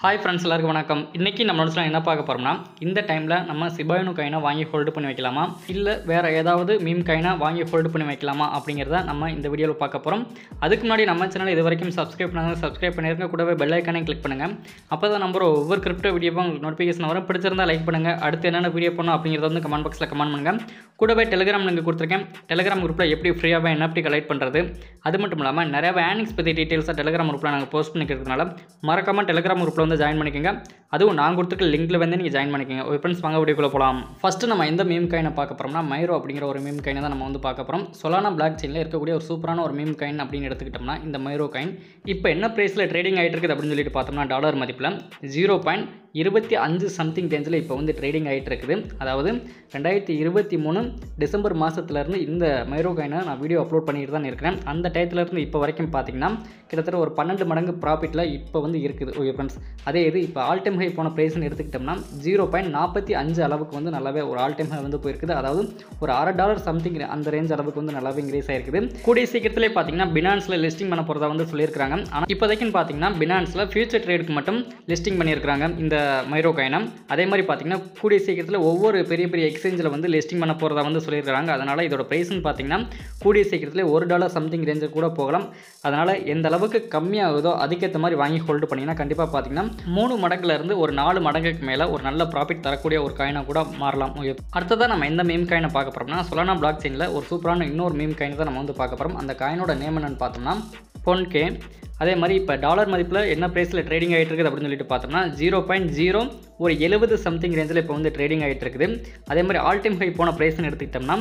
Hi friends, எல்லாருக்கும் வணக்கம். இன்றைக்கி நம்ம நோட்ஸ்லாம் என்ன பார்க்க போகிறோம்னா, இந்த டைமில் நம்ம சிபாயினு காயினை வாங்கி ஹோல்டு பண்ணி வைக்கலாமா, இல்லை வேறு ஏதாவது மீம் காயினை வாங்கி ஹோல்டு பண்ணி வைக்கலாமா அப்படிங்கிறத நம்ம இந்த வீடியோவில் பார்க்க போகிறோம். அதுக்கு முன்னாடி நம்ம சேனல் இது வரைக்கும் சப்ஸ்கிரைப் பண்ணியிருக்க கூடவே பெல் ஐக்கானே கிளிக் பண்ணுங்கள். அப்போ தான் நம்ம ஒவ்வொரு கிரிப்டோ வீடியோவும் உங்களுக்கு நோட்டிஃபிகேஷன் வரும். பிடிச்சிருந்தால் லைக் பண்ணுங்கள். அடுத்து என்னென்ன வீடியோ பண்ணணும் அப்படிங்கிறத வந்து கமெண்ட் பாக்ஸில் கமெண்ட் பண்ணுங்கள். கூடவே டெலிகிராம் லிங்க் கொடுத்துருக்கேன். டெலிகிராம் குரூப்பில் எப்படி ஃப்ரீயாக NFT கலெக்ட் பண்ணுறது, அது மட்டும் இல்லாமல் நிறைய ஏர்னிங்ஸ் பற்றி டீட்டெயில்ஸாக டெலிகிராம் குரூப்பில் நாங்கள் போஸ்ட் பண்ணிக்கிறதுனால மறக்காமல் டெலிகிராம் குரூப்பில் வந்து ஜாயின் பண்ணிக்கோங்க. அதுவும் நான் கொடுத்துருக்க லிங்க்கில் வந்து நீங்கள் ஜாயின் பண்ணிக்கோங்க. ஓகே ஃப்ரெண்ட்ஸ், வாங்க வீடியோக்குள்ளே போகலாம். ஃபஸ்ட்டு நம்ம எந்த மீம் காயினை பார்க்க போகிறோம்னா, மைரோ அப்படிங்கிற ஒரு மீம் காயினை தான் நம்ம வந்து பார்க்க போகிறோம். சொலானா பிளாக் செயினில் இருக்கக்கூடிய ஒரு சூப்பரான ஒரு மீம் காயின் அப்படின்னு எடுத்துக்கிட்டோம்னா, இந்த மைரோ காயின் இப்போ என்ன ப்ரைஸில் ட்ரேடிங் ஆகிட்டு இருக்குது அப்படின்னு சொல்லிட்டு பார்த்தோம்னா, டாலர் மதிப்பில் 0.25 சம்திங் ரேஞ்சில் இப்போ வந்து ட்ரேடிங் ஆகிட்டு இருக்குது. அதாவது 2023 டிசம்பர் மாதத்துலேருந்து இந்த மைரோ காயினை நான் வீடியோ அப்லோட் பண்ணிட்டு தான் இருக்கிறேன். அந்த டயத்துலேருந்து இப்போ வரைக்கும் பார்த்தீங்கன்னா கிட்டத்தட்ட ஒரு 12 மடங்கு ப்ராஃபிட்டில் இப்போ வந்து இருக்குது. ஓகே ஃப்ரெண்ட்ஸ், அதே இது இப்போ ஆல் டைம் ஹை போன ப்ரைஸ்ன்னு எடுத்துக்கிட்டோம்னா 0.45 அளவுக்கு வந்து நல்லாவே ஒரு ஆல் டைம் ஹை வந்து போயிருக்குது. அதாவது ஒரு $6 சம்திங் அந்த ரேஞ்ச் அளவுக்கு வந்து நல்லாவே இன்க்ரீஸ் ஆயிருக்குது. கூடிய சீக்கிரத்திலே பார்த்தீங்கன்னா பினான்ஸில் லிஸ்டிங் பண்ண போகிறதா வந்து சொல்லியிருக்காங்க. ஆனால் இப்போதைக்குன்னு பார்த்தீங்கன்னா பினான்ஸில் ஃபியூச்சர் ட்ரேடுக்கு மட்டும் லிஸ்டிங் பண்ணியிருக்காங்க இந்த மைரோ காயினை. அதே மாதிரி பார்த்தீங்கன்னா கூடிய சீக்கிரத்தில் ஒவ்வொரு பெரிய பெரிய எக்ஸ்சேஞ்சில் வந்து லிஸ்டிங் பண்ண போகிறதா வந்து சொல்லியிருக்காங்க. அதனால் இதோட ப்ரைஸ்ன்னு பார்த்தீங்கன்னா கூடிய சீக்கிரத்தில் $1 சம்திங் ரேஞ்சு கூட போகலாம். அதனால் எந்த அளவுக்கு கம்மியாகுதோ அதுக்கேற்ற மாதிரி வாங்கி ஹோல்டு பண்ணிங்கன்னா கண்டிப்பாக பார்த்தீங்கன்னா 3 மடங்குலேருந்து ஒரு 4 மடங்குக்கு மேலே ஒரு நல்ல ப்ராஃபிட் தரக்கூடிய ஒரு காயினாக கூட மாறலாம். அடுத்ததான் நம்ம எந்த மீம் காயினை பார்க்க போகிறோம்னா, சொலானா பிளாக் செயினில் ஒரு சூப்பரான இன்னொரு மீம் காயின் தான் நம்ம வந்து பார்க்க போகிறோம். அந்த காயினோட நேம் என்னன்னு பார்த்தோம்னா பொன்கே. அதே மாதிரி இப்போ டாலர் மதிப்பில் என்ன ப்ரைஸில் ட்ரேடிங் ஆகிட்டு இருக்குது அப்படின்னு சொல்லிட்டு பார்த்தோம்னா 0.70 சம்திங் ரேஞ்சில் இப்போ வந்து ட்ரேடிங் ஆகிட்டு இருக்குது. அதே மாதிரி ஆல் டைம் ஹை போன ப்ரைஸ்ன்னு எடுத்துக்கிட்டோம்னா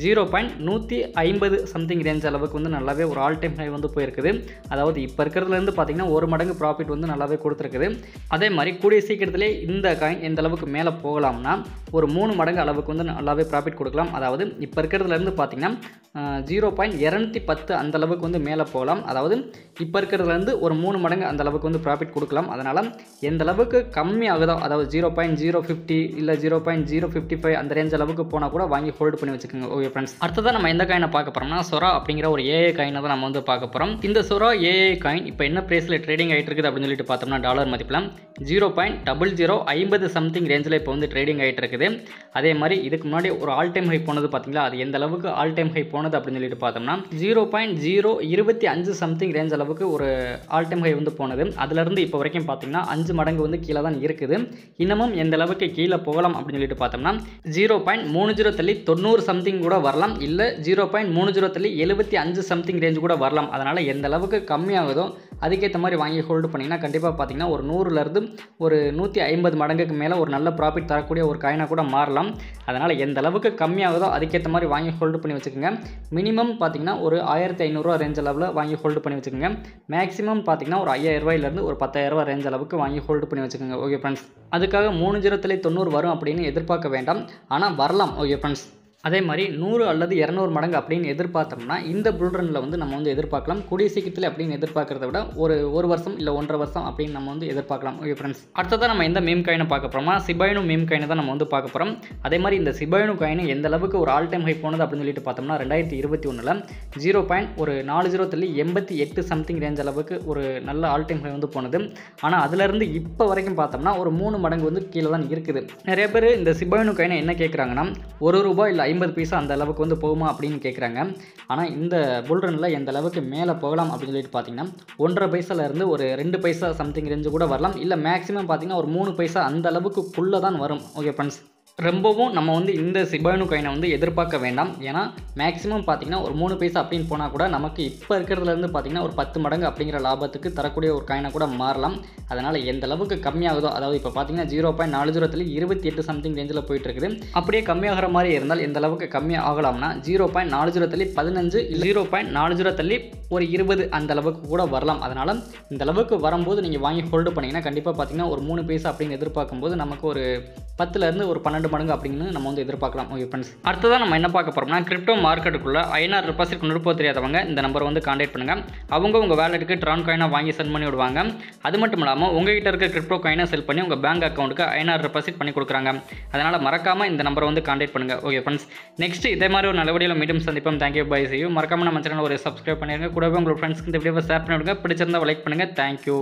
0.150 சம்திங் ரேஞ்ச் அளவுக்கு வந்து நல்லாவே ஒரு ஆல் டைம் ஹை வந்து போயிருக்குது. அதாவது இப்போ இருக்கிறதுலேருந்து பார்த்தீங்கன்னா 1 மடங்கு ப்ராஃபிட் வந்து நல்லாவே கொடுத்துருக்குது. அதே மாதிரி கூடிய சீக்கிரத்திலே இந்த காயின் எந்த அளவுக்கு மேலே போகலாம்னா ஒரு 3 மடங்கு அளவுக்கு வந்து நல்லாவே ப்ராஃபிட் கொடுக்கலாம். அதாவது இப்போ இருக்கிறதுலேருந்து பார்த்தீங்கன்னா 0.210 அந்த அளவுக்கு வந்து மேலே போகலாம். அதாவது இப்போ இருக்கிறதுலேருந்து ஒரு 3 மடங்கு அந்த அளவுக்கு வந்து ப்ராஃபிட் கொடுக்கலாம். அதனால் எந்த அளவுக்கு கம்மி ஆகுதோ, அதாவது 0.050 இல்லை 0.055 அந்த ரேஞ்ச் அளவுக்கு போனால் கூட வாங்கி ஹோல்டு பண்ணி வச்சுக்கோங்க. ஓகே ஃப்ரெண்ட்ஸ், அடுத்ததான் நம்ம எந்த காயினை பார்க்க போகிறோம்னா, சொரா அப்படிங்கிற ஒரு ஏஐ காயினை தான் நம்ம வந்து பார்க்க போகிறோம். இந்த சொரா ஏஐ காயின் இப்போ என்ன ப்ரைஸில் ட்ரேடிங் ஆகிட்டு இருக்குது அப்படின்னு சொல்லிட்டு பார்த்தோம்னா, டாலர் மதிப்பில் 0.0050 சம்திங் ரேஞ்சில் இப்போ வந்து ட்ரேடிங் ஆகிட்டு இருக்குது. அதே மாதிரி இதுக்கு முன்னாடி ஒரு ஆல் டைம் ஹை போனது பார்த்தீங்களா, அது எந்த அளவுக்கு ஆல் டைம் ஹை போனது அப்படின்னு சொல்லிட்டு பார்த்தோம்னா 0.025 சம்திங் ரேஞ்ச் அளவுக்கு ஒரு ஆல் டைம் ஹை வந்து போனது. அதுலேருந்து இப்போ வரைக்கும் பார்த்தீங்கன்னா 5 மடங்கு வந்து கீழே தான் இருக்குது. இன்னமும் எந்த அளவுக்கு கீழே போகலாம் அப்படின்னு சொல்லிட்டு பார்த்தோம்னா 0.30 சம்திங் கூட வரலாம், இல்லை 0.3075 சம்திங் ரேஞ்ச் கூட வரலாம். அதனால் எந்த அளவுக்கு கம்மியாகுதோ அதுக்கேற்ற மாதிரி வாங்கி ஹோல்டு பண்ணிங்கன்னா கண்டிப்பாக பார்த்தீங்கன்னா ஒரு 100லேருந்து ஒரு 150 மடங்குக்கு மேலே ஒரு நல்ல ப்ராஃபிட் தரக்கூடிய ஒரு காயினாக கூட மாறலாம். அதனால் எந்த அளவுக்கு கம்மியாகுதோ அதுக்கேற்ற மாதிரி வாங்கி ஹோல்டு பண்ணி வச்சுக்கோங்க. மினிமம் பார்த்தீங்கன்னா ஒரு 1500 ரேஞ்ச் அளவில் வாங்கி ஹோல்டு பண்ணி வச்சுக்கோங்க. மேக்ஸிமம் பார்த்தீங்கன்னா ஒரு 5000 ரூபாயிலேருந்து ஒரு 10,000 ரேஞ்ச் அளவுக்கு வாங்கி ஹோல்டு பண்ணி வச்சுக்கோங்க. ஓகே ஃப்ரெண்ட்ஸ், அதுக்காக 3090 வரும் அப்படின்னு எதிர்பார்க்க வேண்டாம், ஆனால் வரலாம். ஓகே ஃப்ரெண்ட்ஸ், அதே மாதிரி 100 அல்லது 200 மடங்கு அப்படின்னு எதிர்பார்த்தோம்னா இந்த புல்ரனில் வந்து நம்ம வந்து எதிர்பார்க்கலாம். கூடிய சீக்கிரத்தில் அப்படின்னு எதிர்பார்க்கறத விட ஒரு வருஷம் இல்லை 1.5 வருஷம் அப்படின்னு நம்ம வந்து எதிர்பார்க்கலாம். ஓகே ஃப்ரெண்ட்ஸ், அடுத்ததான் நம்ம எந்த மீம் காயினை பார்க்க போகிறோம்னா, சிபாயினு மீம் காயினை தான் நம்ம வந்து பார்க்க போகிறோம். அதே மாதிரி இந்த சிபாயினு காயின் எந்த அளவுக்கு ஒரு ஆல் டைம் ஹை போனது அப்படின்னு சொல்லிட்டு பார்த்தோம்னா 2021 0.4088 சம்திங் ரேஞ்ச் அளவுக்கு ஒரு நல்ல ஆல் டைம் ஹை வந்து போனது. ஆனால் அதுலேருந்து இப்போ வரைக்கும் பார்த்தோம்னா ஒரு 3 மடங்கு வந்து கீழே தான் இருக்குது. நிறைய பேர் இந்த சிபாயினு காயினை என்ன கேட்குறாங்கன்னா, ₹1 இல்லை 50 பைசா அந்த அளவுக்கு வந்து போகுமா அப்படின்னு கேட்குறாங்க. ஆனால் இந்த புல்ரனில் எந்த அளவுக்கு மேலே போகலாம் அப்படின்னு சொல்லிட்டு பார்த்தீங்கன்னா 1.5 பைசாலேருந்து ஒரு 2 பைசா சம்திங் ரேஞ்சு கூட வரலாம், இல்லை மேக்ஸிமம் பார்த்தீங்கன்னா ஒரு 3 பைசா அந்த அளவுக்குள்ளே தான் வரும். ஓகே ஃப்ரெண்ட்ஸ், ரொம்பவும் நம்ம வந்து இந்த சிபாயினு காயினை வந்து எதிர்பார்க்க வேண்டாம். ஏன்னா மேக்ஸிமம் பார்த்தீங்கன்னா ஒரு 3 பைசா அப்படின்னு போனால் கூட நமக்கு இப்போ இருக்கிறதுலேருந்து பார்த்தீங்கன்னா ஒரு 10 மடங்கு அப்படிங்கிற லாபத்துக்கு தரக்கூடிய ஒரு காயினை கூட மாறலாம். அதனால் எந்த அளவுக்கு கம்மியாகுதோ, அதாவது இப்போ பார்த்தீங்கன்னா 0.4028 சம்திங் ரேஞ்சில் போயிட்டு இருக்குது. அப்படியே கம்மியாகிற மாதிரி இருந்தால் எந்த அளவுக்கு கம்மியாக ஆகலாம்னா 0.4015 0.40 ஒரு 20 அந்த அளவுக்கு கூட வரலாம். அதனால் இந்த அளவுக்கு வரும்போது நீங்கள் வாங்கி ஹோல்டு பண்ணிங்கன்னா கண்டிப்பாக பார்த்தீங்கன்னா ஒரு 3 பைசா அப்படின்னு எதிர்பார்க்கும்போது நமக்கு ஒரு 10லேருந்து ஒரு 12 12 மடங்கு அப்படின்னு நம்ம வந்து எதிர்பார்க்கலாம். ஓகே ஃப்ரெண்ட்ஸ், அடுத்ததான் நம்ம என்ன பார்க்க போகிறோம்னா கிரிப்டோ மார்க்கெட்டுக்குள்ளே ஐநாறு டெபாசிட் நிருப்ப தெரியாதவங்க இந்த நம்பரை வந்து கான்டாக்ட் பண்ணுங்கள். அவங்க உங்கள் வேலெட்டுக்கு ட்ரான் காயினாக வாங்கி சென்ட் பண்ணி விடுவாங்க. அது மட்டும் இல்லாமல் உங்ககிட்ட இருக்க கிரிப்டோ காயினை செல் பண்ணி உங்கள் பேங்க் அக்கௌண்ட்டுக்கு ஐநாறு டெபாசிட் பண்ணி கொடுக்குறாங்க. அதனால் மறக்காமல் இந்த நம்பரை வந்து கான்டாக்ட் பண்ணுங்கள். ஓகே ஃப்ரெண்ட்ஸ், நெக்ஸ்ட் இதே மாதிரி ஒரு நல்ல வீடியோவில் மீண்டும் சந்திப்போம். Thank you, bye, see you. மறக்காமல் நம்ம சேனல் ஒரு சப்ஸ்கிரைப் பண்ணிடுங்க. கூடவே உங்கள் ஃப்ரெண்ட்ஸ்க்கு இந்த வீடியோவை ஷேர் பண்ணிவிடுங்க. பிடிச்சிருந்தா லைக் பண்ணுங்கள். தேங்க்யூ.